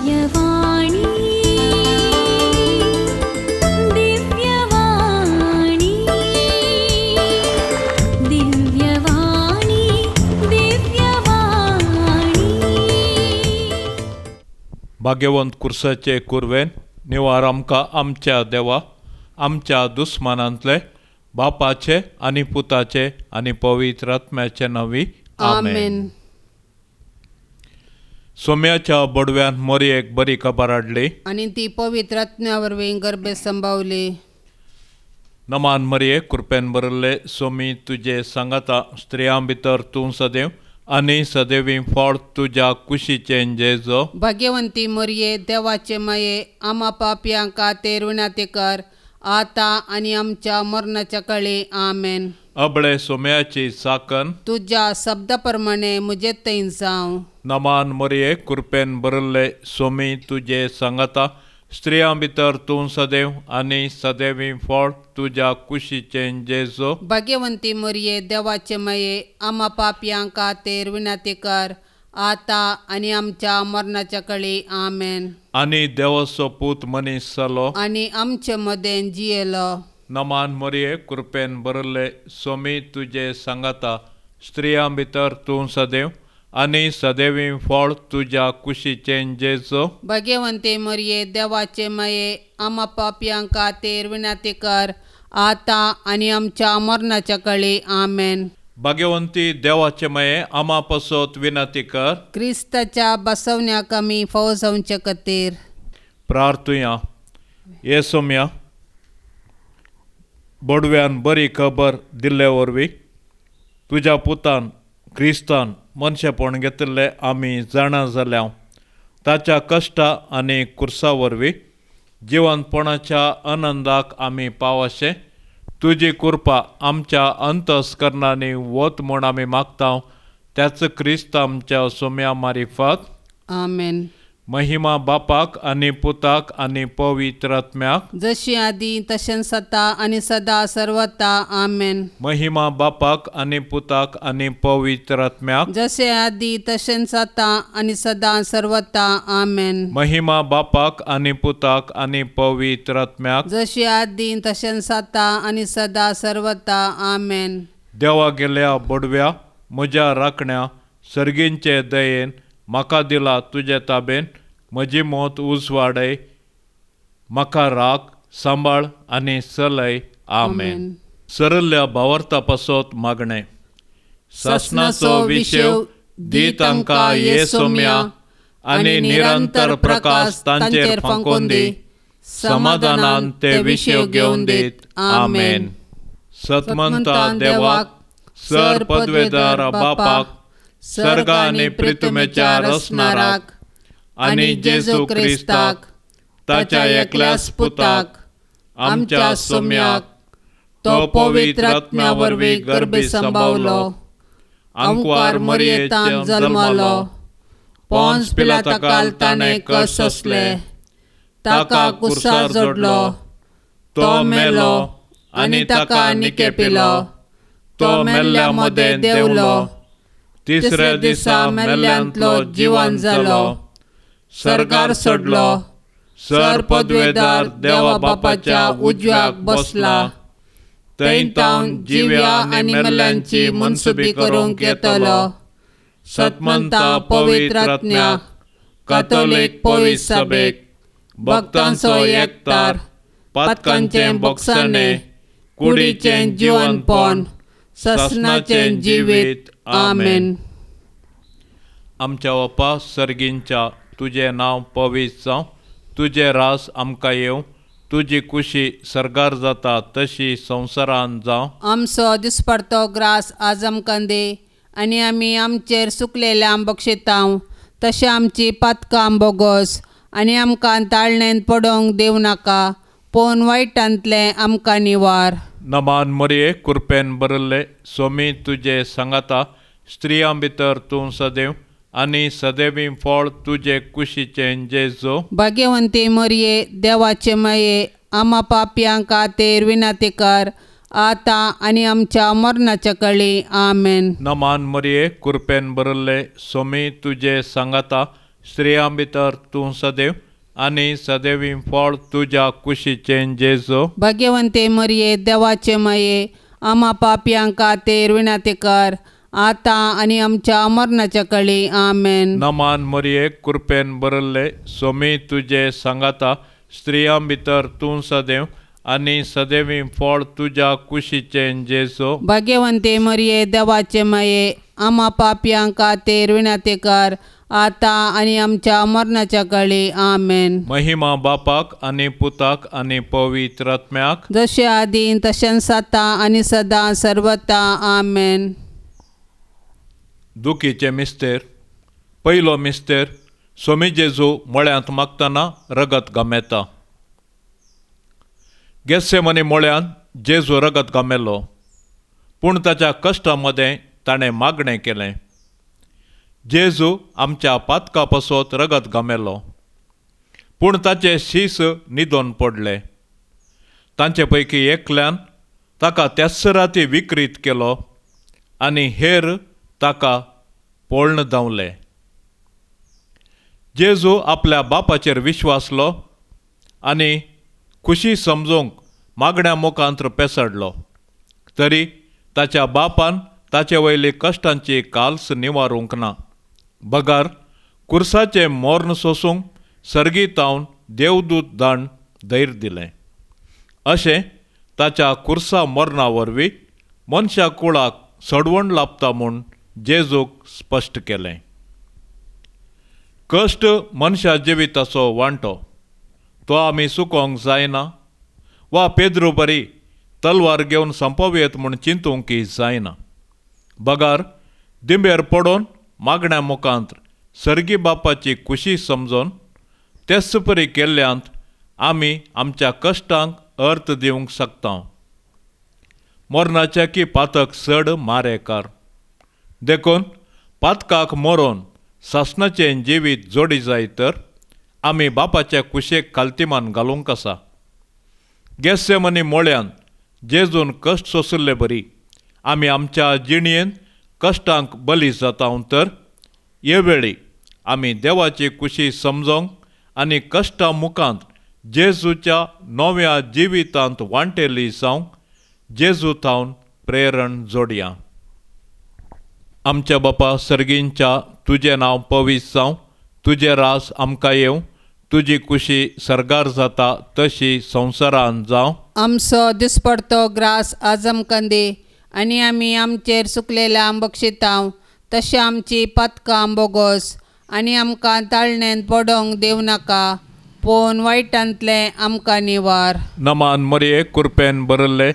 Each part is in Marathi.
दिव्यवाणी दिव्यवाणी दिव्यवाणी दिव्यवाणी. भाग्यवंत कुर्साचे कुरवेन निवार आमकां आमच्या देवा आमच्या दुस्मानांतले बापाचे आनी पुताचे आनी पवित्र आत्म्याचे नांवी आमेन. सोम्याच्या बडव्यान मोरयेक बरी खबर हाडली आणि ती पवित्र आत्म्या वरवीं गर्भे संभावली. नमान मरये कृपेन बरले सोमी तुजे सांगाता स्त्रियां भितर तूं सदैव आनी सदैवी फळ तुज्या कुशीचें जेजो. भाग्यवंती मरिये देवाचे माये आम्हा पापयांक खातीर विनंती कर आता आणि आमच्या मरणाच्या काळी आमेन. अबळे सोम्याची साकन तुझ्या शब्दाप्रमाणे मुजे थंय जावं. नमान मरये कृपेन बरले सोमी तुजे सांगाता स्त्रियां भितर तूं सदैव आनी सदैवी फळ तुज्या कुशीचें जेजो. भाग्यवंती मरिये देवाचे माये आम्हा पापयांक खातीर विनंती कर आता आणि आमच्या मरणाच्या काळी आमेन. आनी देवाचो पूत मनीस जालो आणि आमचे मदें जियेलो. नमान मरये कृपेन बरले सोमी तुजे सांगाता स्त्रियां भितर तूं सदैव आनी सदैवी फळ तुज्या कुशीचें जेजो. भाग्यवंते मरिये देवाचे माये आम्हा पापयांक खातीर विनंती कर आता आणि आमच्या मरणाच्या काळी आमेन. भाग्यवंती देवाचे माये आमा पासत विनंती कर. क्रिस्ताच्या बसवण्याक आमी फावो जावचे खातीर प्रार्थुया. हे सोम्या बडव्यान बरी खबर दिल्ले वरवीं तुज्या पुतान क्रिस्तान मनशेपण घेतिल्ले आमी जाणा जाल्या ताच्या कश्टा आनी कुर्सा वरवीं जिवंतपणाच्या आनंदाक आमी पावशे तुजी कृपा आमच्या अंतस्करणांनी वत म्हूण आमी मागता. त्याच क्रिस्त आमच्या सोम्या मारिफत. आमेन. महिमा बापाक आनी पुताक आनी पवित्र आत्म्याक जशी आदी तशें सता आणि सदा सर्वता आमेन. महिमा बापाक आनी पुताक आनी पवित्र आत्म्याक जसे आदी तशें सता आणि सदा सर्वता आमेन. महिमा बापाक आनी पुताक आनी पवित्र आत्म्याक जशी आदी तशें सता आणि सदा सर्वता आमेन. देवा गेल्या बडव्या म्हज्या राखण्या सर्गींचे दयेन म्हाका दिला तुजे ताबेन म्हजी मोत उजवाडय म्हाका राख सांबाळ आनी चलय. आमेन. सरल्ल्या भावार्था पासत मागणें. सासणाचो विशेव दी तांकां ये सोम्या आनी निरंतर प्रकाश तांचेर फांकून दी. समाधानान ते विशेव घेवन दीत. आमेन. सतमंता देवाक सर पदवेदार बापाक सर्ग आनी पृथ्वीच्या रचणाराक आनी जेजू क्रिस्ताक ताच्या एकल्याच पुताक आमच्या सोम्याक तो पवित्र आत्म्या वरवीं गर्भे संभावलो. अंकुर मरियेंतल्यान जल्मलो. पोंस पिलाताकाल ताणें कस सोंसले. ताका कुर्सार जोडलो. तो मेलो आनी ताका निके पिलो. तो मेल्ल्या मदें देंवलो. तिसऱ्या दिसा मेल्ल्यांतलो जिवंत जालो. सर्गार सोडलो. सर पदवेदार देवा बापाच्या उजव्याक बसला. थंय तावन जिव्या आनी मेल्ल्यांची मनसुबी करूंक येतलो. सतमंता पवित्र आत्म्याक कातोलीक पवित्र सभेक भक्तांचो एकठार पातकांचें भोगसाणें कुडीचें जिवंतपण ससनाचें जिवीत. आमेन. आमच्या बापा सर्गींच्या तुजें नांव पवित्र जावं. तुजें रास आमकां येवं. तुजी कुशी सर्गार जाता तशी संवसारांत जावं. आमचो दिसपडतो ग्रास आज आमकां दे आनी आमी आमचेर सुकलेल्यांक बक्षितांव तशें आमची पातकां बोगोस आनी आमकां ताळणेंत पडोवंक दिवं नाका पूण वायटांतलें आमकां निवार. नमान मरये कृपेन बरले सोमी तुजे सांगाता स्त्रियां भितर तूं सदैव आनी सदैवी फळ तुजे कुशीचें जेजो. भाग्यवंती मरिये देवाचे माये आम्हा पापयांक खातीर विनंती कर आता आणि आमच्या मरणाच्या काळी आमेन. नमान मरये कृपेन बरले सोमी तुजे सांगाता स्त्रियां भितर तूं सदैव आनी सदैवी फळ तुज्या कुशीचें जेजो. भाग्यवंते मरिये देवाचे माये आम्हा पापयांक खातीर विनंती कर आता आनी आमच्या मरणाच्या कळी आमेन. नमान मरिये कृपेन बरल्ले सोमी तुजे सांगाता स्त्रियां भितर तूं सदैव आनी सदैवी फळ तुज्या कुशीचें जेजो. भाग्यवंते मरिये देवाचे माये आम्हा पापयांक खातीर विनंती कर आता आनी आमच्या मरणाच्या कळी आमेन. महिमा बापाक आनी पुताक आनी पवित्र आत्म्याक जशे आदीन तशें जाता आनी सदां सर्वता आमेन. दुखीचे मिस्तेर. पयलो मिस्तेर सोमी जेजू मळ्यांत मागतना रगत घामेता. गेत्सेमनी मळ्यांत जेजू रगत घामेलो पूण ताच्या कश्टा मदें ताणें मागणें केलें. जेजू आमच्या पातका पासत रगत घामेलो पूण ताचे शीस न्हिदोन पडले. तांचे पैकी एकल्यान ताका त्याच राती विकृत केलो आनी हेर ताका पोळण धांवले. जेजू आपल्या बापाचेर विश्वासलो आनी खुशी समजूंक मागण्या मुखांत्र पेसडलो. तरी ताच्या बापान ताचे वयली कश्टांची काल्स निवारूंक ना. बगार कुर्साचें मोर्न सोसूंक सर्गीत हांवन देवदूत धाडून धैर्य दिलें. अशें ताच्या कुर्सा मरणा वरवीं मनशा कुळाक सडवण लाभता म्हूण जेजूक स्पश्ट केलें. कश्ट मनशा जिविताचो वांटो तो आमी सुकोवंक जायना वा पेद्रू बरी तलवार घेवन संपवेत म्हूण चिंतूंकय जायना. बगार दिंबेर पडोवन मागण्या मुखांत्र सर्गी बापाची खुशी समजोन तेच परी केल्ल्यांत आमी आमच्या कश्टांक अर्थ दिवंक शकता. मरणाचे की पातक चड मारेकार. देखून पातकाक मरोवन सासणाचें जिवीत जोडी जाय तर आमी बापाच्या कुशेक खालतीमान घालूंक आसा. गेत्सेमनी मोळ्यान जेजून कश्ट सोंसले बरी आमी आमच्या जिणयेन कश्टांक बली जातां तर हे वेळी आमी देवाची खुशी समजोंक आनी कश्टां मुखांत जेजूच्या नव्या जिवितांत वांटेली जावंक जेजू थावन प्रेरण जोडया. आमच्या बापा सर्गींच्या तुजें नांव पवित्र जावं, तुजें रास आमकां येवं, तुजी खुशी सरगार जाता तशी संवसारांत जावं. आमचो दिसपडतो ग्रास आज आमकां दे आनी आमी आमचेर सुकलेल्या बक्षितांव तशें आमची पातकां बोगोस आनी आमकां ताळणेंत पडोवंक दिवं नाका पूण वायटांतलें आमकां निवार. नमान मरिये कृपेन बरल्ले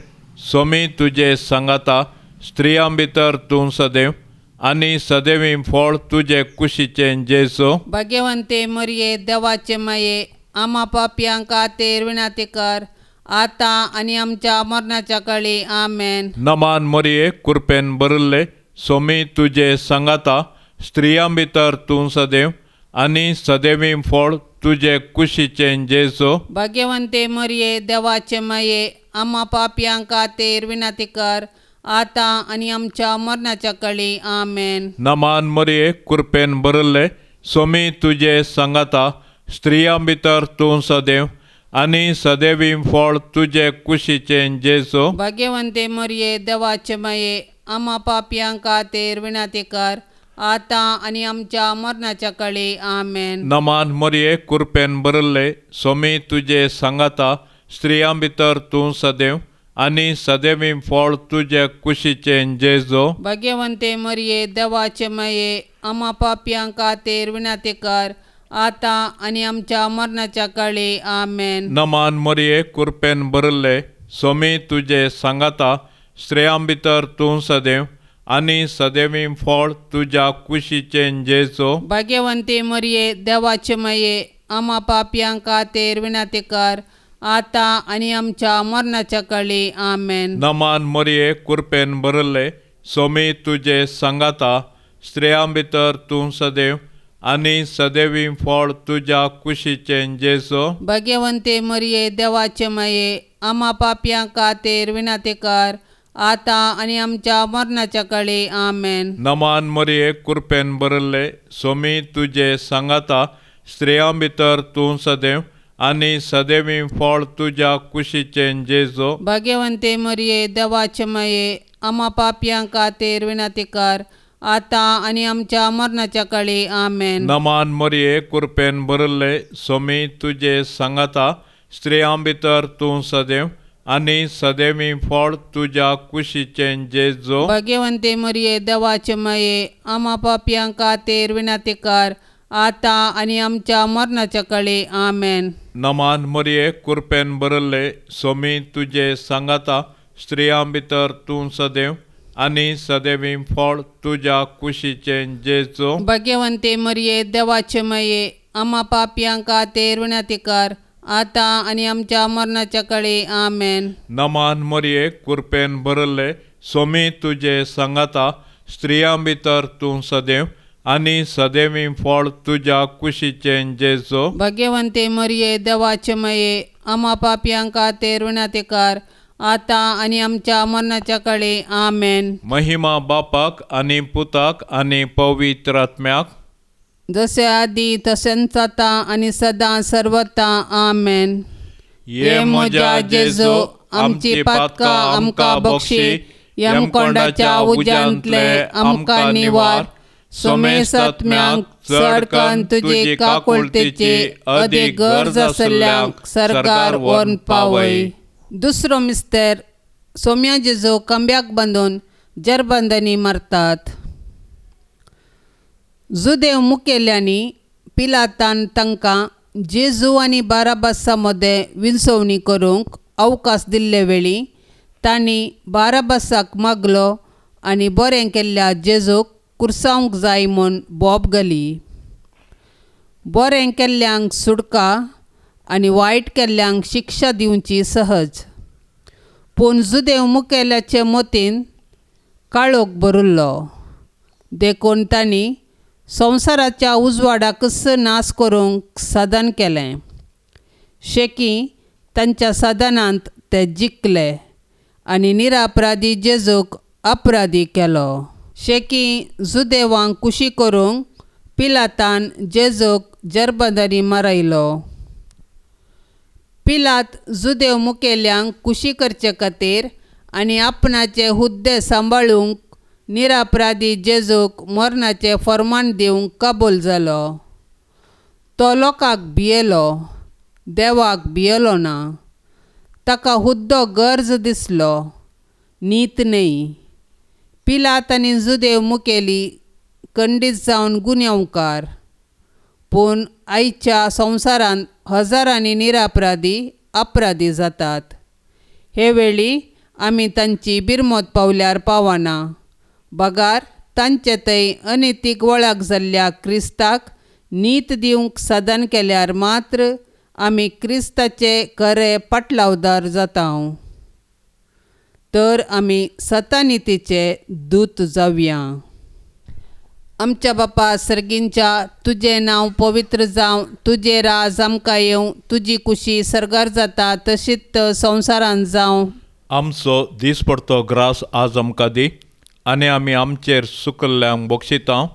सोमी तुजे सांगाता स्त्रियां भितर तूं सदैव आनी सदैवी फळ तुजे कुशीचें जेजो. भाग्यवंते मरिये देवाचे माये आम्हा पापयांक खातीर विनंती कर आता आनी आमच्या मरणाच्या कळी आमेन. नमान मरिये कृपेन बरल्ले सोमी तुजे सांगाता स्त्रियां भितर तूं सदैव आनी सदैवी फळ तुजे कुशीचें जेजो. भाग्यवंते मरिये देवाचे माये आम्हा पापयांक खातीर विनंती कर आता आनी आमच्या मरणाच्या कळी आमेन. नमान मरिये कृपेन बरल्ले सोमी तुजे सांगाता स्त्रियां भितर तूं सदैव आनी सदैवी फळ तुजे कुशीचें जेजो. भाग्यवंते मरिये देवाचे माये आम्हा पापयांक खातीर विनंती कर आता आनी आमच्या मरणाच्या कळी आमेन. नमान मरिये कृपेन बरल्ले सोमी तुजे सांगाता स्त्रियां भितर तूं सदैव आनी सदैवी फळ तुजे कुशीचें जेजो. भाग्यवंते मरिये देवाचे माये आम्हा पापयांक खातीर विनंती कर आता आनी आमच्या मरणाच्या कळी आमेन. नमान मरिये कृपेन बरल्ले सोमी तुजे सांगाता स्त्रियां भितर तूं सदैव आनी सदैवी फळ तुज्या कुशीचें जेजो. भाग्यवंते मरिये देवाचे माये आम्हा पापयांक खातीर विनंती कर आता आनी आमच्या मरणाच्या कळी आमेन. नमान मरिये कृपेन बरल्ले सोमी तुजे सांगाता स्त्रियां भितर तूं सदैव आनी सदैवी फळ तुज्या कुशीचें जेजो. भाग्यवंते मरिये देवाचे माये आम्हा पापयांक खातीर विनंती कर आता आणि आमच्या मरणाच्या काळी आमेन. नमान मरिये कृपेन भरले सोमी तुझे सांगाता स्त्रियां भितर तूं सदैव आनी सदैवी फळ तुझ्या कुशीचे जेजो. भाग्यवंते मरिये देवाचे माये आम्हा पापयां खातीर विनंती कर, आता आणि आमच्या मरणाच्या काळी आमेन. नमान मरिये कृपेन भरले सोमी तुझे सांगाता स्त्रियां भितर तूं सदैव आनी सदैवी फळ तुझ्या कुशीचे जेजो. भाग्यवंते मरिये देवाचे माये आम्हा पापयां खातीर विनंती कर, आता आणि आमच्या मरणाच्या काळी आमेन. नमान मरिये कृपेन भरले सोमी तुझे सांगाता स्त्रियां भितर तूं सदैव आनी सदैवी फळ तुझ्या कुशीचे जेजो. भाग्यवंते मरिये देवाचे माये आम्हा पापयां खातीर विनंती कर, आता आणि आमच्या मरणाच्या काळी आमेन. नमान मरिये कृपेन भरले सोमी तुझे सांगाता स्त्रियां भितर तूं सदैव आनी सदैवी फळ तुझ्या कुशीचे जेजो. भाग्यवंते मरिये देवाचे माये आम्हा पापयां खातीर विनंती कर, आता आणि आमच्या मरणाच्या काळी आमेन. महिमा बापाक आनी पुताक आनी पवित्र आत्म्याक, जसे आधी तसेच आता आणि सदां सर्वता आमेन. ये म्हज्या जेजो आमची पातकां आमकां बक्षी, यमकोंडाच्या उज्यांतले आमकां निवार. सोमेस आत्म्यांक चडकन तुजी काकुळतेची अदीक गरज आसल्ल्यांक सरकार व्हरून पावय. दुसरो मिस्तेर सोम्या जेजो कंब्याक बांदून जरबंदनी मारतात. जुदेव मुखेल्यांनी पिलातान तांकां जेजू आनी बाराबासा मदें विंचवणी करूंक अवकाश दिल्ले वेळी तांणी बाराबासाक मागलो आनी बरें केल्ल्या जेजूक कुर्सावंक जाय म्हूण बोब घाली. बरें केल्ल्यांक सुटका आनी वायट केल्ल्यांक शिक्षा दिवची सहज. पूण जुदेव मुखेल्याचे मतीन काळोख भरिल्लो देखून तांणी संवसाराच्या उजवाडाक नाश करूंक साधन केलें. शेकी तांच्या साधनांत ते जिखले आनी निरापराधी जेजूक अपराधी केलो. शेकी जुदेवांक कुशी करूंक पिलातान जेजूक जरबंदनी मारयलो. पिलात जुदेव मुखेल्यांक कुशी करचे खातीर आनी आपणाचे हुद्दे सांबाळूंक निरापराधी जेजूक मरणाचें फर्माण दिवंक कबूल जालो. तो लोकांक भियेलो, देवाक भियेलो ना. ताका हुद्दो गरज दिसलो, नीत न्हय. पिलात आनी जुदेव मुखेली खंडीत जावन गुन्यांवकार. पूण आयच्या संवसारांत हजारांनी निरापराधी अपराधी जातात. हे वेळी आमी तांची बिरमत पावल्यार पावना. बगार तांचे थंय अनितीक वळख जाल्ल्या क्रिस्ताक नीत दिवंक साधन केल्यार मात्र आमी क्रिस्ताचे खरे पाटलावदार जातांव. तर आमी सतानितीचे दूत जावया. आमच्या बापा सर्गींच्या तुजें नांव पवित्र जावं, तुजें राज आमकां येवं, तुजी कुशी सरगार जाता तशीच संवसारांत जावं. आमचो दिसपडतो ग्रास आज आमकां दी आनी आमी आमचेर सुकल्ल्यांक बक्षितांव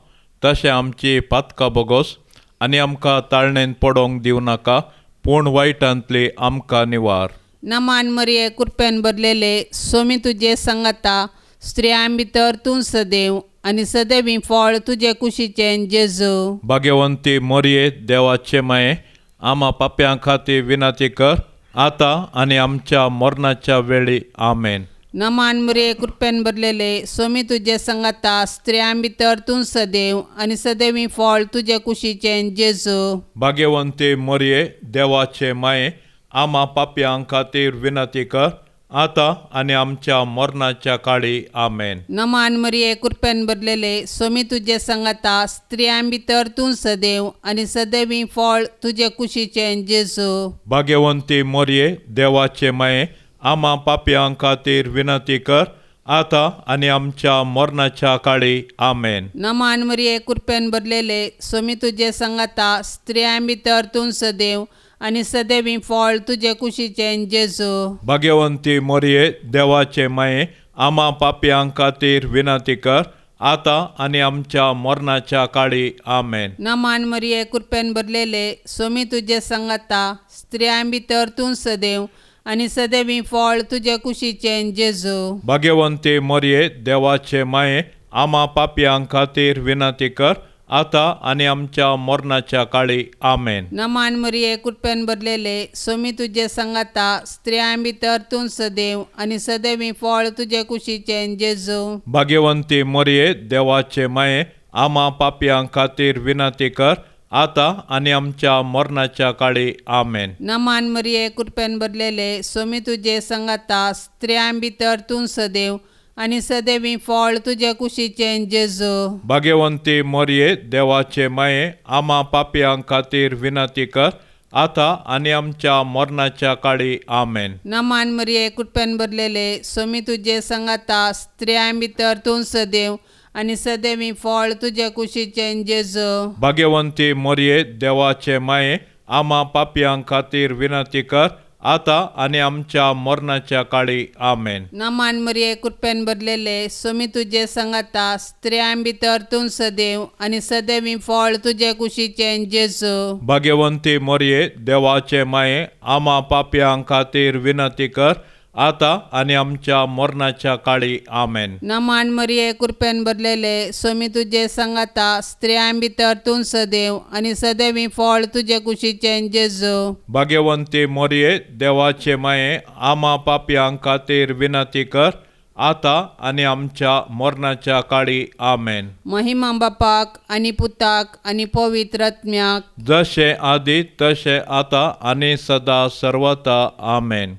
तशें आमची पातकां बोगोस आनी आमकां ताळणेन पडोवंक दिवं नाका, पूण वायटांतली आमकां निवार. नमान मरिये कृपेन भरलेले सोमी तुजे सांगाता स्त्रियां भितर तूं सदैव आनी सदैवी फळ तुजे कुशीचें जेजू. भाग्यवंती मरिये देवाचे माये आम्हा पाप्यां खातीर विनंती कर, आता आनी आमच्या मरणाच्या वेळी आमेन. नमान मरिये कृपेन भरलेले सोमी तुजे सांगाता स्त्रियां भितर तूं सदैव आनी सदैवी फळ तुजे कुशीचें जेजू. भाग्यवंती मरिये देवाचे माये आम्हा पाप्यां खातीर विनंती कर, आता आनी आमच्या मरणाच्या काळी आमेन. नमान मरिये कृपेन भरलेले सोमी तुजे सांगाता स्त्रियां भितर तूं सदैव आनी सदैवी फळ तुजे कुशीचें जेजू. भाग्यवंती मरिये देवाचे माये आम्हा पाप्यां खातीर विनंती कर, आता आनी आमच्या मरणाच्या काळी आमेन. नमान मरिये कृपेन भरलेले सोमी तुजे सांगाता स्त्रियां भितर तूं सदैव आनी सदैवी फळ तुजे कुशीचें जेजू. भाग्यवंती मरिये देवाचे माये आम्हा पापयांक खातीर विनंती कर, आता आनी आमच्या मरणाच्या काळी आमेन. नमान मरिये कृपेन भरलेले स्वामी तुजे संगता स्त्रियां भितर तूं सदैव आनी सदैवी फळ तुजे कुशीचें जेजू. भाग्यवंती मरिये देवाचे माये, आम्हा पापयांक खातीर विनंती कर, आता आनी आमच्या मरणाच्या काळी आमेन. नमान मरिये कृपेन भरलेले स्वामी तुजे संगता स्त्रियां भितर तूं सदैव आनी सदैवी फळ तुजे कुशीचें जेजू. भाग्यवंती मरिये देवाचे माये, आम्हा पापयांक खातीर विनंती कर, आता आनी आमच्या मरणाच्या काळी आमेन. नमान मरिये कृपेन भरलेले स्वामी तुजे संगता स्त्रियां भितर तूं सदैव आनी सदैवी फळ तुजे कुशीचें जेजू. भाग्यवंती मरिये देवाचे माये, आम्हा पापयांक खातीर विनंती कर, आता आनी आमच्या मरणाच्या काळी आमेन. नमान मरिये कृपेन भरलेले स्वामी तुजे संगता स्त्रियां भितर तूं सदैव आनी सदैवी फळ तुजे कुशीचें जेजू. भाग्यवंती मरिये देवाचे माये, आम्हा पापयांक खातीर विनंती कर, आता आनी आमच्या मरणाच्या काळी आमेन. नमान मरिये कृपेन भरलेले स्वामी तुजे संगता स्त्रियां भितर तूं सदैव आनी सदैवी फळ तुजे कुशीचें जेजू. भाग्यवंती मरिये देवाचे माये, आम्हा पापयांक खातीर विनंती कर, आता आनी आमच्या मरणाच्या काळी आमेन. नमान मरिये कृपेन भरलेले स्वामी तुजे संगता स्त्रियां भितर तूं सदैव आनी सदैवी फळ तुजे कुशीचें जेजू. भाग्यवंती मरिये देवाचे माये, आम्हा पापयांक खातीर विनंती कर, आता आनी आमच्या मरणाच्या काळी आमेन. महिमा बापाक आनी पुताक आनी पवित्र आत्म्याक, जशे आदी तशे आता आनी सदा सर्वता आमेन.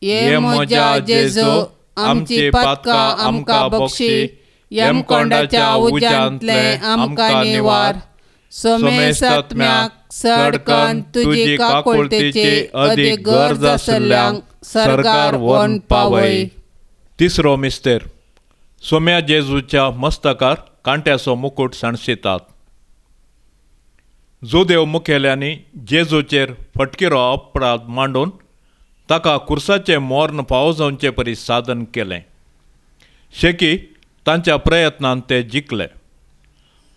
ये म्हज्या जेजू आमची पातकां आमकां बक्षी, यमकोंडाच्या उज्यांतले आमकां निवार. सोमेस आत्म्याक सडकन तुजी काकुळतेची अदीक गरज आसल्यांक सरकार व्हरून पावय. तिसरो मिस्तेर. सोम्या जेजूच्या मस्तकार कांट्याचो मुकुट साणसितात. जोदेव मुखेल्यांनी जेजूचेर फटकिरो अपराध मांडून ताका कुर्साचे मोर्न फावो जावचे परी साधन केलें. शेकी तांच्या प्रयत्नांत ते जिखले.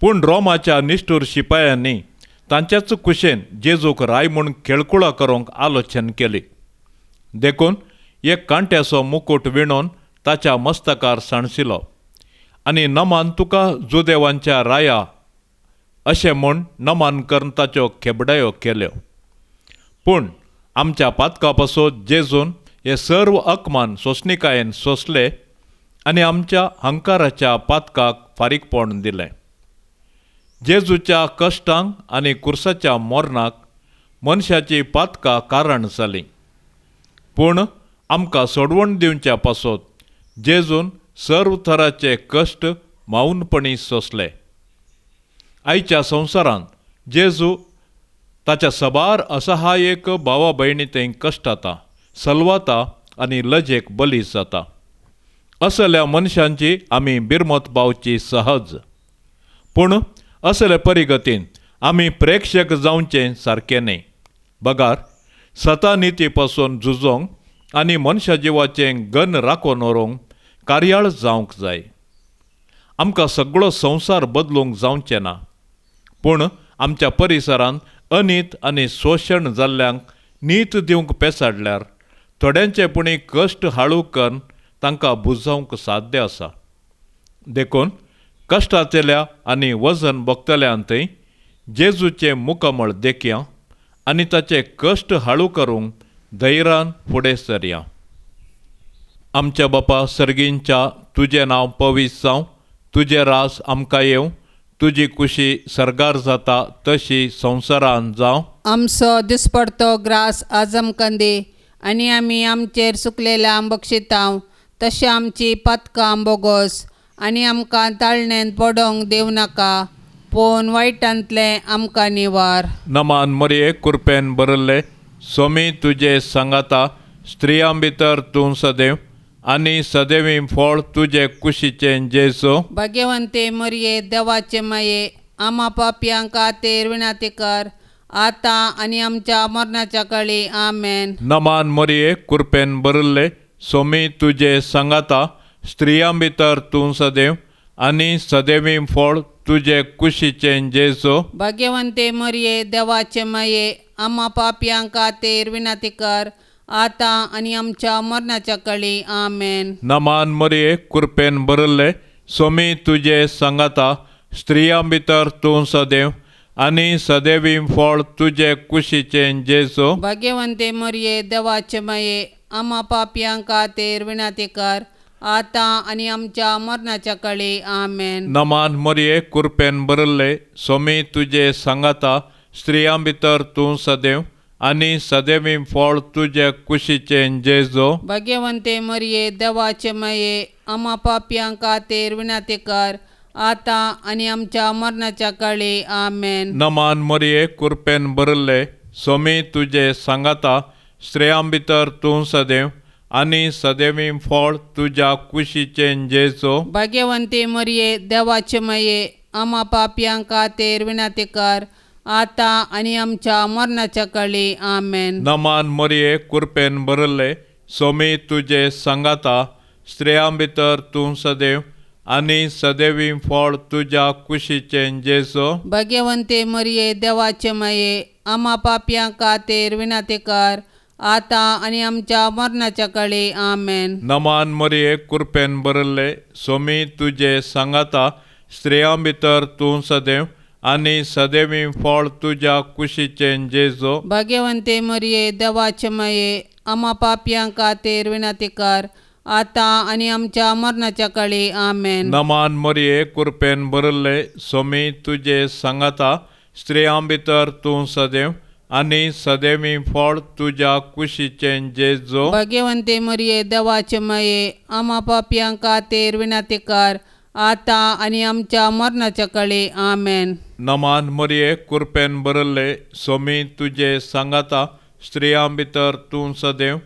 पूण रोमाच्या निश्ठूर शिपायांनी तांच्याच कुशेन जेजूक राय म्हूण खेळकुळा करूंक आलोचन केली. देखून एक कांट्याचो मुकुट विणून ताच्या मस्तकार साणसिलो आनी नमान तुका जुदेवांच्या राया अशें म्हूण नमान करून ताच्यो खेबडायो केल्यो. पूण आमच्या पातका पासत जेजून हे सर्व अकमान सोंसणिकायेन सोंसले आनी आमच्या हंकाराच्या पातकाक फारीकपण दिलें. जेजूच्या कश्टांक आनी कुर्साच्या मोर्नाक मनशाची पातकां कारण जालीं. पूण आमकां सोडवण दिवच्या पासत जेजून सर्व तराचे कश्ट माऊनपणी सोंसले. आयच्या संवसारांत जेजू ताच्या सबार असहाय्यक भावा भयणी थंय कश्टाता, सलवाता आनी लजेक बली जाता. असल्या मनशांची आमी बिरमत पावची सहज. पूण असले परिगतीन आमी प्रेक्षक जावचें सारकें न्ही. बगार सता निती पासून झुजोंक आनी मनशा जिवाचें गन राखून व्हरूंक कार्याळ जावंक जाय. आमकां सगळो संवसार बदलूंक जावचें ना. पूण आमच्या परिसरांत अनीत आनी शोशण जाल्ल्यांक नीत दिवंक पेसाडल्यार थोड्यांचे पुणी कश्ट हाळू करून तांकां बुजावंक साध्य आसा. देखून कश्टाचेल्या आनी वजन भोगतल्यांतय जेजूचें मुखामळ देखया आनी ताचे कश्ट हाळू करूंक धैर्यान फुडें सरया. आमच्या बापा सर्गींच्या तुजें नांव पवित्र जावं, तुजें रास आमकां येवं, तुजी कुशी सरगार जाता तशी संवसारांत जावं. आमचो दिसपडतो ग्रास आज आमकां दी आनी आमी आमचेर सुकलेल्या बक्षितांव तशें आमची पातकां बोगोस आनी आमकां ताळणेंत पडोवंक दिवं नाका, पूण वायटांतले आमकां निवार. नमान मरिये कृपेन बरयल्ले, सोमी तुजे सांगाता स्त्रियां भितर तूं सदैव आनी सदैवी फळ तुजे कुशीचें जेजू. भाग्यवंते मरिये देवाचे माये, आम्हा पापयांक खातीर विनंती कर, आता आनी आमच्या मरणाच्या काळी आमेन. नमान मरिये कृपेन बरयल्ले, सोमी तुजे सांगाता स्त्रियां भितर तूं सदैव आनी सदैवी फळ तुजे कुशीचें जेजो. भाग्यवंते मरिये देवाचे माये आम्हा पापयांक खातीर विनंती कर आता आणि आमच्या मरणाच्या कळी आमेन. नमान मरिये कृपेन भरले स्वामी तुजे सांगाता स्त्रियां भितर तूं सदैव आनी सदैवी फळ तुजे कुशीचें जेजो. भाग्यवंते मरिये देवाचे माये आम्हा पापयांक खातीर विनंती कर आता आणि आमच्या मरणाच्या कळी आमेन. नमान मरिये कृपेन भरले स्वामी तुजे सांगाता स्त्रियां भितर तूं सदैव आनी सदैवी फळ तुजे कुशीचें जेजो. भाग्यवंते मरिये देवाचे माये आम्हा पापयांक खातीर विनंती कर आता आणि आमच्या मरणाच्या कळी आमेन. नमान मरिये कृपेन भरले स्वामी तुजे सांगाता स्त्रियां भितर तूं सदैव आनी सदैवी फळ तुज्या कुशीचें जेजो. भाग्यवंते मरिये देवाचे माये आम्हा पापयांक खातीर विनंती कर आता आणि आमच्या मरणाच्या कळी आमेन. नमान मरिये कृपेन भरले स्वामी तुजे सांगाता स्त्रियां भितर तूं सदैव आनी सदैवी फळ तुज्या कुशीचें जेजो. भाग्यवंते मरिये देवाचे माये आम्हा पापयांक खातीर विनंती कर आता आणि आमच्या मरणाच्या कळी आमेन. नमान मरिये कृपेन भरले स्वामी तुजे सांगाता स्त्रियां भितर तूं सदैव आनी सदैवी फळ तुज्या कुशीचें जेजो. भाग्यवंते मरिये देवाचे माये आम्हा पापयांक खातीर विनंती कर आता आणि आमच्या मरणाच्या कळी आमेन. नमान मरिये कृपेन भरले स्वामी तुजे सांगाता स्त्रियां भितर तूं सदैव आनी सदैवी फळ तुज्या कुशीचें जेजो. भाग्यवंते मरिये देवाचे माये आम्हा पापयांक खातीर विनंती कर आता आणि आमच्या मरणाच्या कळी आमेन. नमान मरिये कृपेन भरले स्वामी तुजे सांगाता स्त्रियां भितर तूं सदैव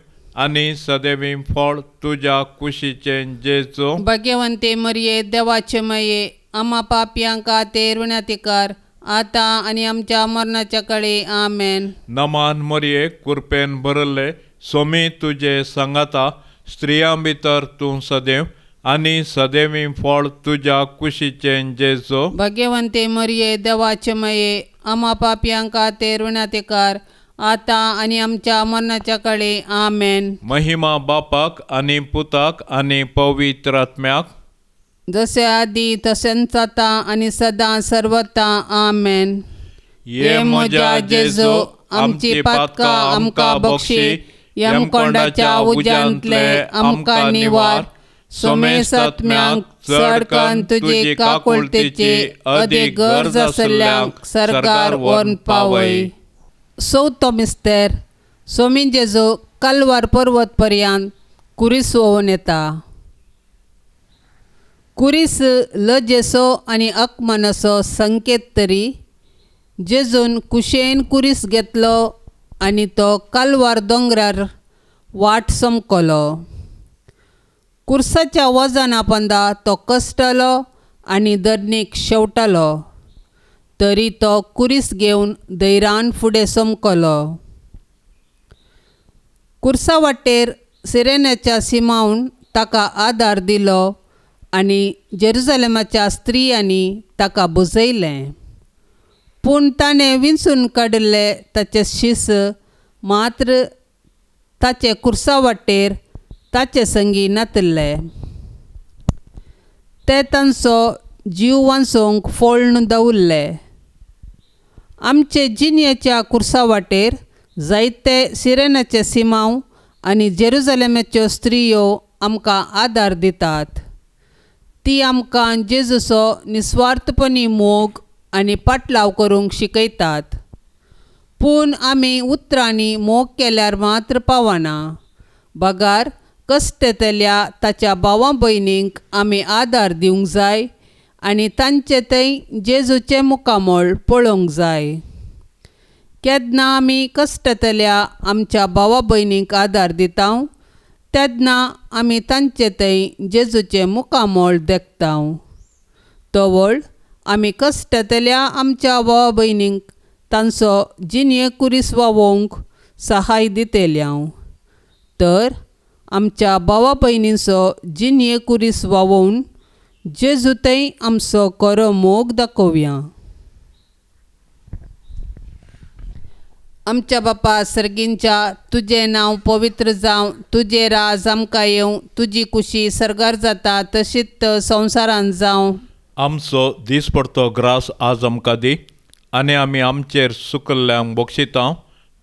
आनी सदैवी फळ तुज्या कुशीचें जेजो. भाग्यवंते मरिये देवाचे माये आम्हा पापयांक खातीर विनंती कर आता आणि आमच्या मरणाच्या कळी आमेन. नमान मरिये कृपेन भरले स्वामी तुजे सांगाता स्त्रियां भितर तूं सदैव आनी सदैवी फळ तुज्या कुशीचें जेजो. भाग्यवंते मरिये देवाचे माये आम्हा पापयांक खातीर विनंती कर आता आणि आमच्या मरणाच्या कळी आमेन. महिमा बापाक आनी पुताक आनी पवित्र आत्म्याक जसे आदी तसेच आता आणि सदां सर्वता आमेन. ये म्हज्या जेजो आमची पातकां आमकां बक्षी यमकोंडाच्या उज्यांतले आमकां निवार. सोमेस आत्म्यांक चडकन तुजी काकुळतेची अदीक गरज आसल्ल्यांक सरकार व्हरून पावय. चवथो मिस्तेर सोमी जेजो कल्वार पर्वत पर्यंत कुरीस वोवन येता. कुरीस जेसो आनी अकमनाचो संकेत तरी जेजून कुशेन कुरीस घेतलो आनी तो कल्वार दोंगरार वाट समकलो. कुर्साच्या वजना पंदा तो कश्टलो आनी दर्नीक शेवटालो तरी तो कुरीस घेवन धैर्यान फुडें समकलो. कुर्सा वाटेर सिरेनाच्या सिमावन ताका आदार दिलो आनी जेरुसलेमाच्या स्त्रियांनी ताका बुजयलें. पूण ताणें विंचून काडिल्ले ताचे शीस मात्र ताचे कुर्सा वाटेर ताचे संगी नातल्ले. ते तांचो जीव वांचोवंक फोळण दवरले. आमचे जिन्याच्या कुर्सा वाटेर जायते सिरेनाचे सिमांव आनी जेरुसलेमाच्यो स्त्रियो आमकां आदार दितात. ती आमकां जेजूचो निस्वार्थपणी मोग आनी पाटलाव करूंक शिकयतात. पूण आमी उतरांनी मोग केल्यार मात्र पावना. बगार कश्ट येतल्या ताच्या भावां भयणींक आमी आदार दिवंक जाय आनी तांचे थंय जेजूचें मुखामळ पळोवंक जाय. केन्ना आमी कश्ट येतल्या आमच्या भावा भयणींक आदार दिता तेन्ना आमी तांचे थंय जेजूचें मुखामळ देखता. तवळ आमी कश्ट येतल्या आमच्या भावा भयणींक तांचो जिने कुरीस वावोवंक सहाय दितल्या. तर आमच्या भावा भयणींचो जिन्ये कुरीस वावोवन जेजू थंय आमचो खरो मोग दाखोवया. आमच्या बापा सर्गींच्या, तुजें नांव पवित्र जावं, तुजें राज आमकां येवं, तुजी कुशी सर्गार जाता तशीच संवसारांत जावं. आमचो दिसपडतो ग्रास आज आमकां दी, आनी आमी आमचेर सुकल्ल्यांक बक्षितां,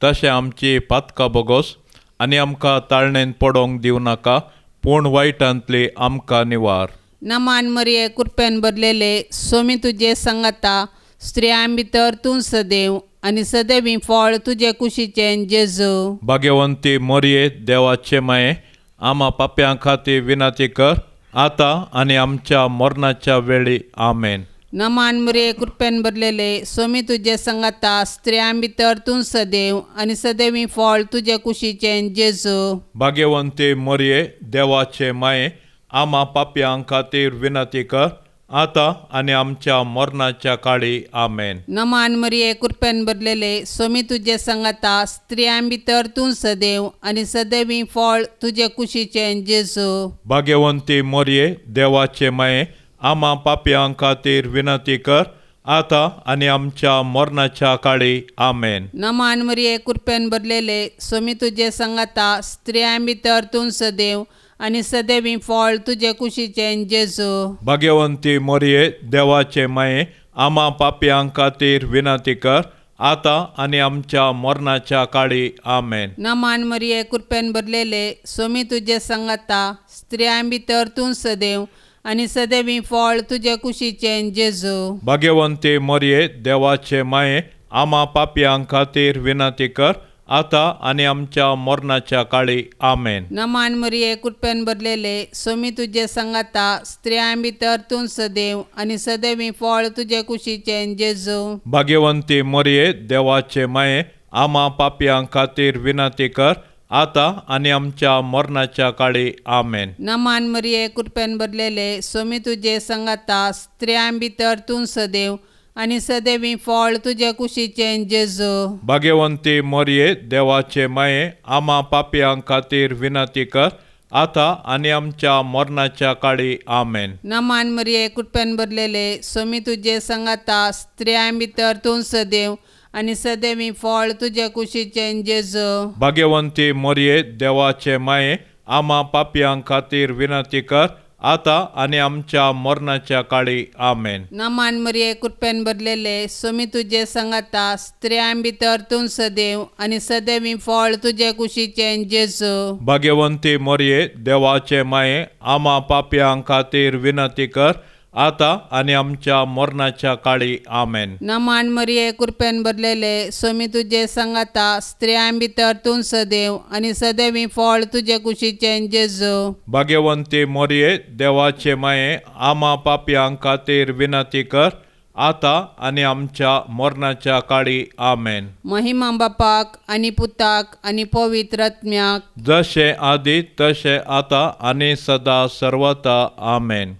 तशें आमची पातकां बोगोस, आनी आमकां ताळणेन पडोवंक दिवं नाका, पूण वायटांतली आमकां निवार. नमान मरिये कृपेन भरलेले, सोमी तुजे सांगाता, स्त्रियां भितर तूं सदैव, आनी सदैवी फळ तुजे कुशीचें जेजू. भाग्यवंती मरिये, देवाचे माये, आमा पाप्यां खातीर विनंती कर, आतां आनी आमच्या मरणाच्या वेळी. आमेन. नमान मरिये कृपेन भरलेले, सोमी तुजे सांगाता, स्त्रियां भितर तूं सदैव, आनी सदैवी फळ तुजे कुशीचें जेजू. भाग्यवंती मरिये, देवाचे माये, आमा पाप्यां खातीर विनंती कर, आतां आनी आमच्या मरणाच्या काळी. आमेन. नमान मरिये कृपेन भरलेले, सोमी तुजे सांगाता, स्त्रियां भितर तूं सदैव, आनी सदैवी फळ तुजे कुशीचें जेजू. भाग्यवंती मरिये, देवाचे माये, आमा पाप्यां खातीर विनंती कर, आतां आनी आमच्या मरणाच्या काळी. आमेन. नमान मरिये कृपेन भरलेले, सोमी तुजे सांगाता, स्त्रियां भितर तूं सदैव, आनी सदैवी फळ तुजे कुशीचें जेजू. भाग्यवंती मरिये, देवाचे माये, आमा पाप्यां खातीर विनंती कर, आतां आनी आमच्या मरणाच्या काळी. आमेन. नमान मरिये कृपेन भरलेले, सोमी तुजे सांगाता, स्त्रियां भितर तूं सदैव, आनी सदैवी फळ तुजे कुशीचें जेजू. भाग्यवंती मरिये, देवाचे माये, आमा पाप्यां खातीर विनंती कर, आतां आनी आमच्या मरणाच्या काळी. आमेन. नमान मरिये कृपेन भरलेले, सोमी तुजे सांगाता, स्त्रियां भितर तूं सदैव, आनी सदैवी फळ तुजे कुशीचें जेजू. भाग्यवंती मरिये, देवाचे माये, आमा पाप्यां खातीर विनंती कर, आतां आनी आमच्या मरणाच्या काळी. आमेन. नमान मरिये कृपेन भरलेले, सोमी तुजे सांगाता, स्त्रियां भितर तूं सदैव, आनी सदैवी फळ तुजे कुशीचें जेजू. भाग्यवंती मरिये, देवाचे माये, आमा पाप्यां खातीर विनंती कर, आतां आनी आमच्या मरणाच्या काळी. आमेन. नमान मरिये कृपेन भरलेले, सोमी तुजे सांगाता, स्त्रियां भितर तूं सदैव, आनी सदैवी फळ तुजे कुशीचें जेजू. भाग्यवंती मरिये, देवाचे माये, आमा पाप्यां खातीर विनंती कर, आतां आनी आमच्या मरणाच्या काळी. आमेन. नमान मरिये कृपेन भरलेले, सोमी तुजे सांगाता, स्त्रियां भितर तूं सदैव, आनी सदैवी फळ तुजे कुशीचें जेजू. भाग्यवंती मरिये, देवाचे माये, आमा पाप्यां खातीर विनंती कर, आतां आनी आमच्या मरणाच्या काळी. आमेन. नमान मरिये कृपेन भरलेले, सोमी तुजे सांगाता, स्त्रियां भितर तूं सदैव, आनी सदैवी फळ तुजे कुशीचें जेजू. भाग्यवंती मरिये, देवाचे माये, आमा पाप्यां खातीर विनंती कर, आतां आनी आमच्या मरणाच्या काळी. आमेन. महिमा बापाक आनी पुताक आनी पवित्र आत्म्याक, जशें आदी तशें आतां आनी सदां सर्वता. आमेन.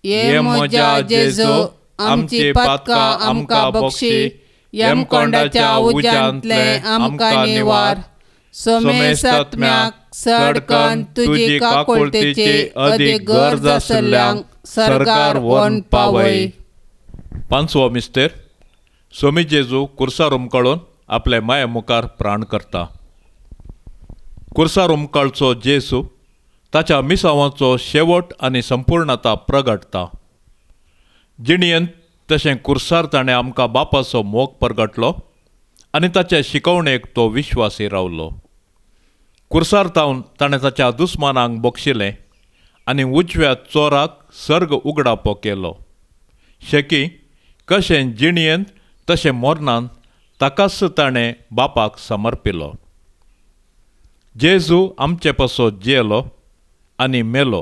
ये म्हज्या जेजू, आमची पातकां आमकां बक्षी, यमकोंडाच्या उज्यांतले आमकां निवार. सोमेस आत्म्याक सडकन तुजी काकुळतेची अदीक गरज आसल्ल्यांक सरकार व्हरून पावय. पांचवो मिस्तेर. सोमी जेजू कुर्सार उमकळून आपले माये मुखार प्राण करता. कुर्सार उमकळचो जेजू ताच्या मिसावांचो शेवट आनी संपूर्णता प्रगटता. जिणयेंत तशें कुर्सार ताणें आमकां बापाचो मोग प्रगटलो आनी ताचे शिकवणेक तो विश्वासी रावलो. कुर्सार तावन ताणें ताच्या दुस्मानांक बक्षिलें आनी उजव्या चोराक सर्ग उगडापो केलो. शेकी कशें जिणयेंत तशें मरणांत ताकाच ताणें बापाक समर्पिलो. जेजू आमचे पासो जियेलो आनी मेलो.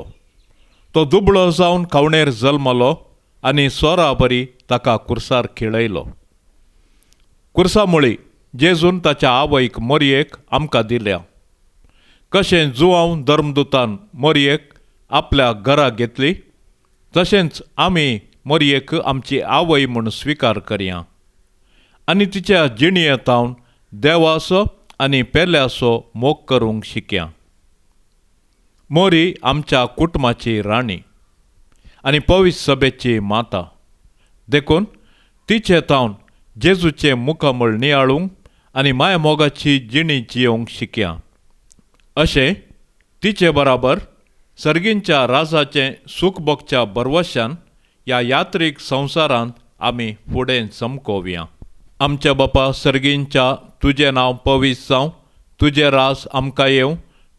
तो दुबळो जावन खावणेर जल्मलो आनी सोरा बरी ताका कुर्सार खिळयलो. कुर्सा मुळी जेजून ताच्या आवयक मरियेक आमकां दिल्या. कशें जुवांव धर्मदुतान मरियेक आपल्या घरा घेतली, तशेंच आमी मरियेक आमची आवय म्हूण स्विकार करया आनी तिच्या जिणयेंतावन देवाचो आनी पेल्याचो मोग करूंक शिकया. मोरी आमच्या कुटुंबाची राणी आनी पवित्र सभेची माता देखून तिचे तावन जेजूचे मुखामळ नियाळूंक आनी माया मोगाची जिणी जियोंक शिकया. अशें तिचे बराबर सर्गींच्या राजाचें सूख भोगच्या बरवशान ह्या यात्रीक संवसारांत आमी फुडें चमकोवया. आमच्या बापा सर्गींच्या तुजें नांव पवित्र जावं, तुजें रास आमकां येवं,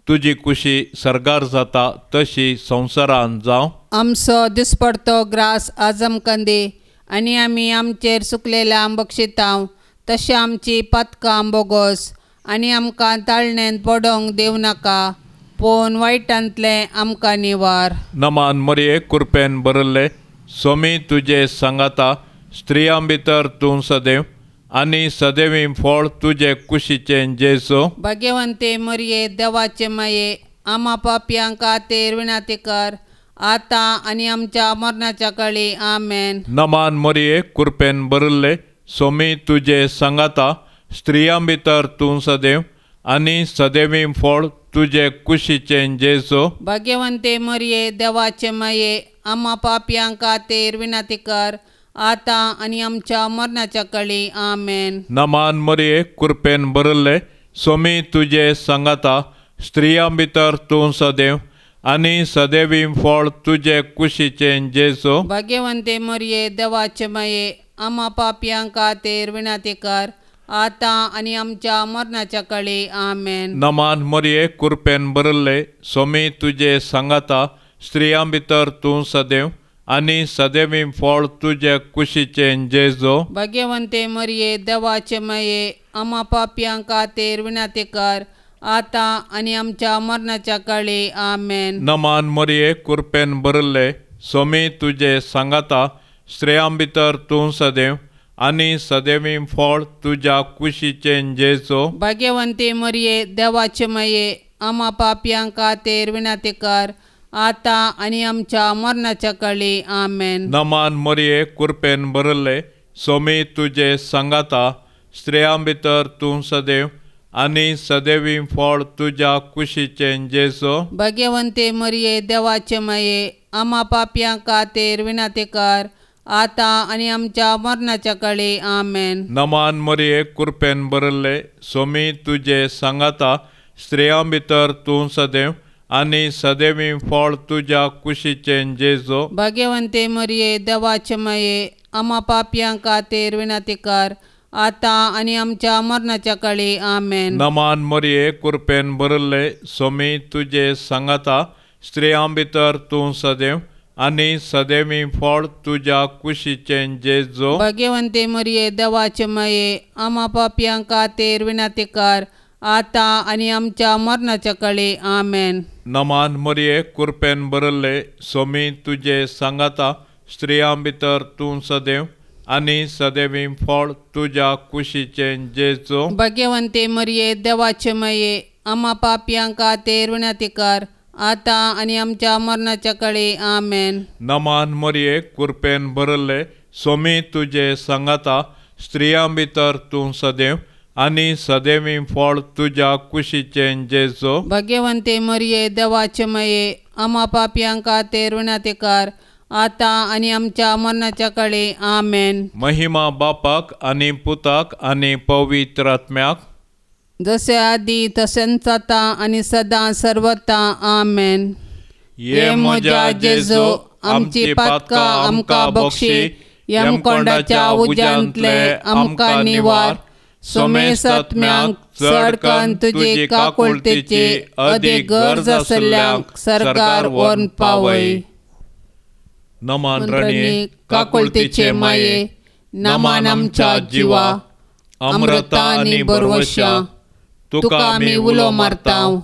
तुजी कुशी सर्गार जाता तशी संवसारांत जावं. आमचो दिसपडतो ग्रास आज आमकां दे आनी आमी आमचेर सुकलेल्या बक्षितांव तशें आमची पातकां बोगोस आनी आमकां ताळणेंत पडोंक देव नाका, पूण वायटांतले आमकां निवार. नमान मरये कृपेन बरल्ले, सोमी तुजे सांगाता, स्त्रियां भितर तूं सदैव आनी सदैवी फळ तुजे कुशीचें जेजो. भाग्यवंते मरये देवाचे माये, आमा पापयांक खातीर विणाती कर, आतां आनी आमच्या मरणाच्या काळी आमेन. नमान मरये कृपेन बरल्ले, सोमी तुजे सांगाता, स्त्रियां भितर तूं सदैव आनी सदैवी फळ तुजे कुशीचें जेजो. भाग्यवंते मरये देवाचे माये, आमा पापयांक खातीर विणाती कर, आतां आनी आमच्या मरणाच्या काळी आमेन. नमान मरये कृपेन बरल्ले, सोमी तुजे सांगाता, स्त्रियां भितर तूं सदैव आनी सदैवी फळ तुजे कुशीचें जेजो. भाग्यवंते मरये देवाचे माये, आमा पापयांक खातीर विणाती कर, आतां आनी आमच्या मरणाच्या काळी आमेन. नमान मरये कृपेन बरल्ले, सोमी तुजे सांगाता, स्त्रियां भितर तूं सदैव आनी सदैवी फळ तुजे कुशीचें जेजो. भाग्यवंते मरये देवाचे माये, आमा पापयांक खातीर विणाती कर, आतां आनी आमच्या मरणाच्या काळी आमेन. नमान मरये कृपेन बरल्ले, सोमी तुजे सांगाता, स्त्रियां भितर तूं सदैव आनी सदैवी फळ तुज्या कुशीचें जेजो. भाग्यवंते मरये देवाचे माये, आमा पापयांक खातीर विणाती कर, आतां आनी आमच्या मरणाच्या काळी आमेन. नमान मरये कृपेन बरल्ले, सोमी तुजे सांगाता, स्त्रियां भितर तूं सदैव आनी सदैवी फळ तुज्या कुशीचें जेजो. भाग्यवंते मरये देवाचे माये, आमा पापयांक खातीर विणाती कर, आतां आनी आमच्या मरणाच्या काळी आमेन. नमान मरये कृपेन बरल्ले, सोमी तुजे सांगाता, स्त्रियां भितर तूं सदैव आनी सदैवी फळ तुज्या कुशीचें जेजो. भाग्यवंते मरये देवाचे माये, आमा पापयांक खातीर विणाती कर, आतां आनी आमच्या मरणाच्या काळी आमेन. नमान मरये कृपेन बरल्ले, सोमी तुजे सांगाता, स्त्रियां भितर तूं सदैव आनी सदैवी फळ तुज्या कुशीचें जेजो. भाग्यवंते मरये देवाचे माये, आमा पापयांक खातीर विणाती कर, आतां आनी आमच्या मरणाच्या काळी आमेन. नमान मरये कृपेन बरल्ले, सोमी तुजे सांगाता, स्त्रियां भितर तूं सदैव आनी सदैवी फळ तुज्या कुशीचें जेजो. भाग्यवंते मरये देवाचे माये, आमा पापयांक खातीर विणाती कर, आतां आनी आमच्या मरणाच्या काळी आमेन. नमान मरये कृपेन बरल्ले, सोमी तुजे सांगाता, स्त्रियां भितर तूं सदैव आनी सदैवी फळ तुज्या कुशीचें जेजो. भाग्यवंते मरये देवाचे माये, आमा पापयांक खातीर विणाती कर, आतां आनी आमच्या मरणाच्या काळी आमेन. महिमा बापाक आनी पुताक आनी पवित्र आत्म्याक, जसे आदी तशेंच जाता आनी सदां सर्वता आमेन. ये म्हज्या जेजो, आमची पातकां आमकां बक्षी, यमकोंडाच्या उज्यांतले आमकां निवार. सोमेस आत्म्यांक चड कन्न तुजी काकुळतेची अदीक गरज आसल्ल्यांक सरकार व्हरून पावय. नमान रणे काकुळतेचे माये, नमान आमच्या जिवा, अमृता आनी बरवशा, तुका आमी उलो मारतांव.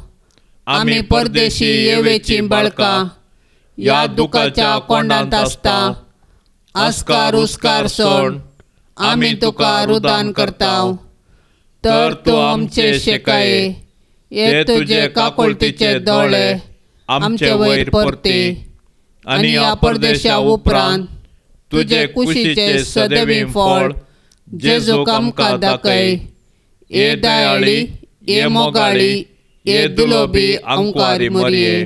आमी परदेशी येवेची बाळकां, ह्या दुखाच्या कोंडांत आसता. आस्कार उस्कार सोड, आमी तुका रुदान करतांव. तर तूं आमचे शेकाये, हे तुजे काकुळतेचे दोळे आमचे वयर परते. आनी ह्या परदेशा उपरांत तुजे कुशीचे सदैवी फळ जेजूक आमकां दाखय. ये दयाळी, ये मोगाळी, ये दुलोबी आंकारी मरये.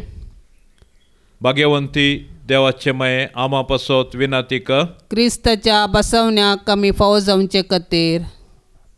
भाग्यवंती देवाचे मये आमा पासत विनाती कर. क्रिस्ताच्या बसवण्याक आमी फावो जावचे खातीर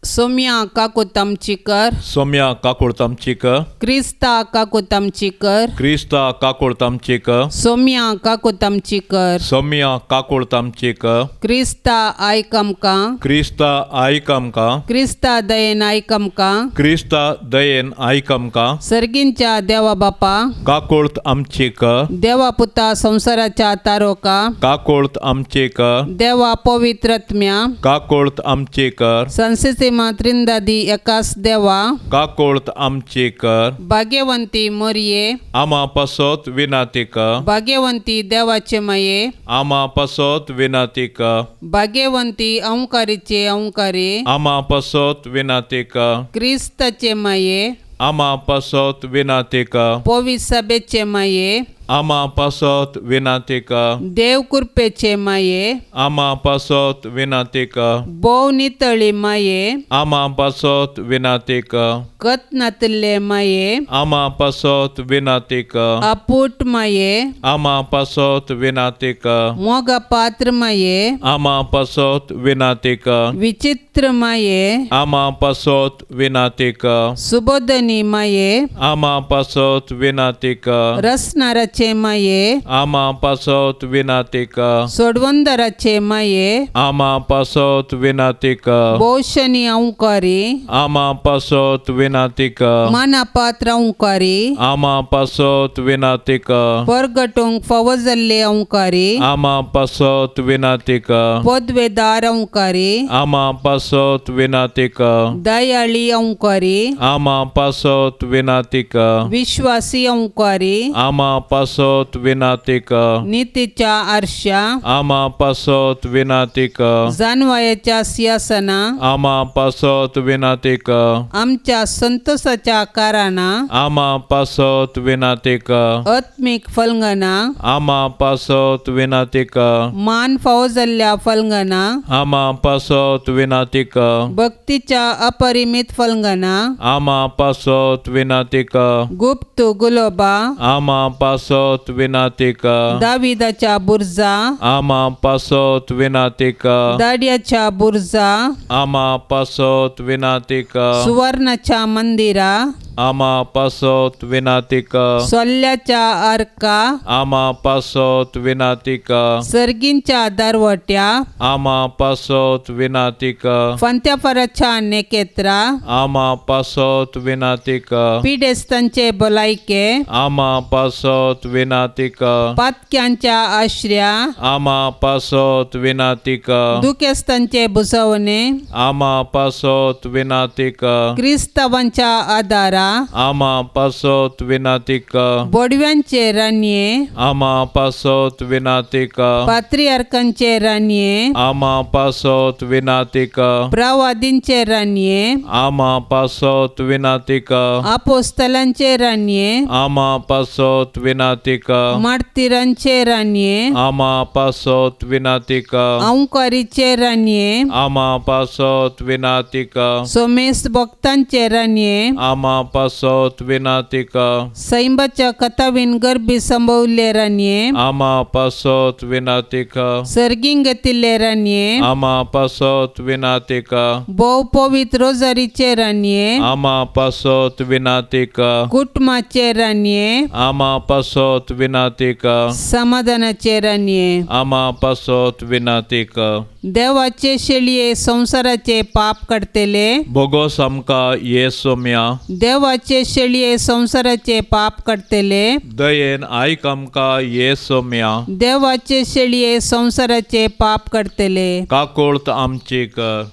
सोम्या काकूत आमची कर. सौम्या काकुळत आमची कर. क्रिस्ता काकूत आमची कर. क्रिस्ता काकुळत आमची कर. सोम्या काकूत आमची कर. सौम्या काकुळत आमची कर. क्रिस्ता आयक आमकां. क्रिस्ता आयक आमकां. क्रिस्ता दयेन आयक आमकां. क्रिस्ता दयेन आयक आमकां. सर्गींच्या देवा बापा काकुळत आमची कर. देवा पुता संसाराच्या तारोका काकुळत आमची कर. देवा पवित्रत्म्या काकुळत आमची कर. संसेमा त्रिंदादी एकास देवा काकुळत आमची कर. भाग्यवंती मोरये आमा पासत विनाती कर. भाग्यवंती देवाचे माये आमा पासत विनाती कर. भाग्यवंती अंकारीचे अंकारी आमा पासत विनाती कर. क्रिस्ताचे माये आमा पासत विनाती कर. पवित्र सभेचे माये आमा पासत विनाती कर. देव कृपेचे माये आमा पासत विनाती कर. बोव नितळी माये आमा पासत विनाती कर. कत नातले माये आमा पासत विनाती कर. आपूट माये आमा पासत विनाती कर. मोगा पात्र माये आमा पासत विनाती कर. विचित्र माये आमा पासत विनाती कर. सुबोधनी माये आमा पासत विनाती कर. रसनाराचे माये आमा पासत विनाती कर. सोडवंदराचे माये आमा पासत विनाती कर. भोशनी अंकारी आमा पासत विनाती कर. मानापात्र अंकारी आमा पासत विनाती कर. परगटूंक फावो जाल्ले अंकारी आमा पासत विनाती कर. पदवेदार अंकारी आमा पासत विनाती कर. दयाळी अंकारी आमा पासत विनाती कर. विश्वासी अंकारी आमा पासत विनाती कर. नीतीच्या आरशा आमा पासत विनाती कर. जानवायाच्या सिंहासना आमा पासत विनाती कर. आमच्या संतोषाच्या काराना आमा पासत विनाती कर. आत्मिक फलंगना आमा पासत विनाती कर. मान फावो जाल्ल्या फलंगना आमा पासत विनाती कर. भक्तीच्या अपरिमित फलंगना आमा पासत विनाती कर. गुप्त गुलोबा आमा पासत विनाती कर. दाविदाच्या बुर्जा आमा पासत विनाती कर. दाड्याच्या बुर्जा आमा पासत विनाती कर. सुवर्णाच्या मंदिरा आमा पासत विनाती कर. सोल्ल्याच्या अर्का आमा पासत विनाती कर. सर्गींच्या दारवट्या आमा पासत विनाती कर. फंत्याफराच्या नेकेत्रा आमा पासत विनाती कर. पिडेस्तांचे भलायके आमा पासत विनाती कर. पातक्यांच्या आश्र्या आमा पासत विनाती कर. दुखेस्तांचे बुजवणे आमा पासत विनाती कर. क्रिस्तावांच्या आदारा आमा पासत विनाती कर. बोडव्यांचे रान्ये आमा पासत विनाती कर. पात्रियार्कांचे रान्ये आमा पासत विनाती कर. प्रवादींचे रान्ये आमा पासत विनाती कर. आपोस्तलांचे रान्ये आमा पासत विनाती कर. मार्तिरांचे रान्ये आमा पासत विनाती कर. अंकारीचे रान्ये आमा पासत विनाती कर. सोमेश भक्तांचे रान्ये आमा पासत विनाती कर. सैंबाच्या कथावीन गर्भी संभवले रान्ये आमा पासत विनाती कर. सर्गींग घेतिल्ले रान्ये आमा पासत विनाती कर. भोव पवित्र रोजारीचे रान्ये आमा पासत विनाती कर. कुटुंबाचे रान्ये आमा पासत विनाती कर. समाधानाचे रान्ये आमा पासत विनाती कर. देवाचे शेळये संसाराचे पाप काडतेले बोगोस आमका ये सोम्या. देवाचे शेळये संसाराचे पाप काडतेले दयेन आयक आमका ये सोम्या. देवाचे शेळये संसाराचे पाप काडतेले काकुळत आमची कर.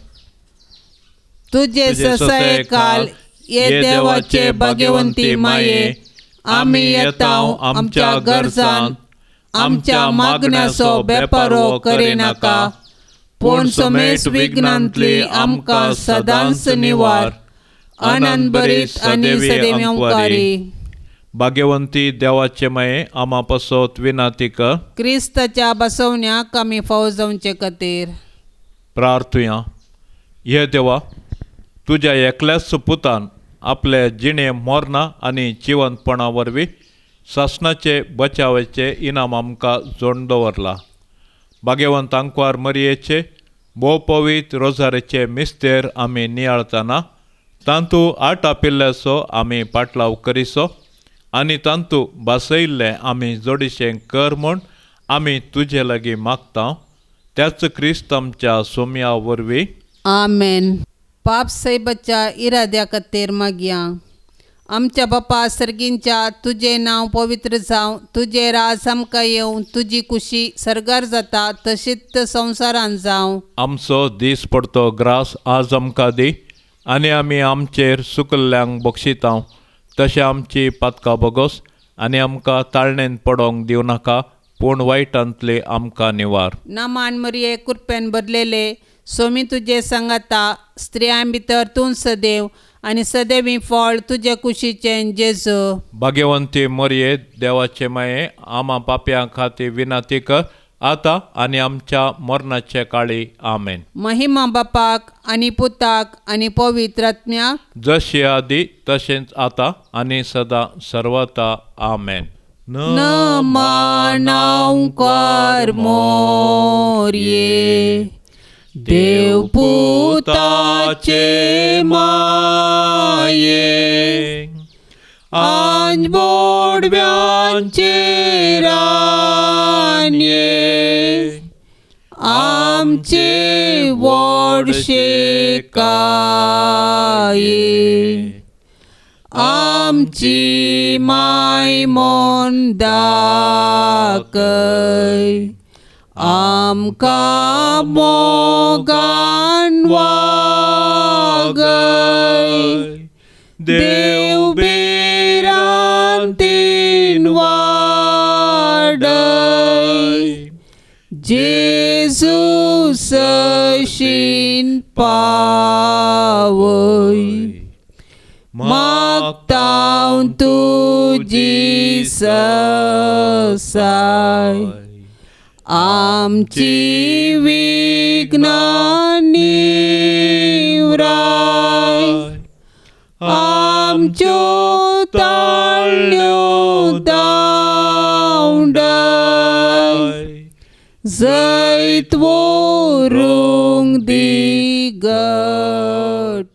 तुझे ससाय काल ये देवाचे भाग्यवंती माये आम्ही येताव आमच्या गरजान आमच्या मागण्याचो बेपारो करिनाका पूण समेत विघ्नांतली आमकां सदांच निवार आनंद भरीत आनी सदैव अंकारी. भाग्यवंती देवाचे मये आमा पासत विनाती कर. क्रिस्ताच्या बसवण्याक आमी फावो जावचे खातीर प्रार्थुया. हे देवा, तुज्या एकल्याच पुतान आपले जिणे मोरणा आनी जिवंतपणा वरवीं शासनाचे बचावाचे इनाम आमकां जोडून दवरला. भाग्यवंत आंकवार मरयेचे भोव पवित्र रोजारेचे मिस्तेर आमी नियाळतना तांतू आट आपिल्ल्याचो आमी पाटलाव करिसो आनी तांतू बासयिल्ले आमी जोडिशें कर म्हूण आमी तुजे लागीं मागता. त्याच क्रिस्त आमच्या सोम्या वरवीं. आमेन. पाप सैबाच्या इराद्या खातीर मागया. आमच्या बापा सर्गींच्या तुजें नांव पवित्र जावं, तुजें राज आमकां येवं, तुजी खुशी सर्गार जाता तशीच संवसारान जावं. आमचो दीस पडतो ग्रास आज आमकां दी आनी आमी आमचेर सुकल्ल्यांक बक्षितांव तशें आमची पातकां बोगोस आनी आमकां ताळणेन पडोंक दिवं नाका पूण वायटांतले आमकां निवार. नामान मरिये कृपेन भरलेले सोमी तुजे सांगाता स्त्रियां भितर तूं सदैव आनी सदैवी फळ तुजे कुशीचें जेजू. भाग्यवंती मरये देवाचे माये आमा पाप्यां खातीर विनाती कर आतां आनी आमच्या मरणाचे काळी. आमेन. महिमा बापाक आनी पुताक आनी पवित्र आत्म्याक जशी आदी तशेंच आतां आनी सदां सर्वता. आमेन. नमानांकार मोरये देव पुताचे माये आंज बोडव्यांचे रान्ये आमचे वडशे काये आमची माय मोन दाखय आमकां मोगान वागय देव बेरांतीन वाडय जेजू सशीन पावय मागतां तुजी ससाय आमची विघ्नां निवराय आमच्यो ताळण्यो धांवडाय जैत वरूंक दी घट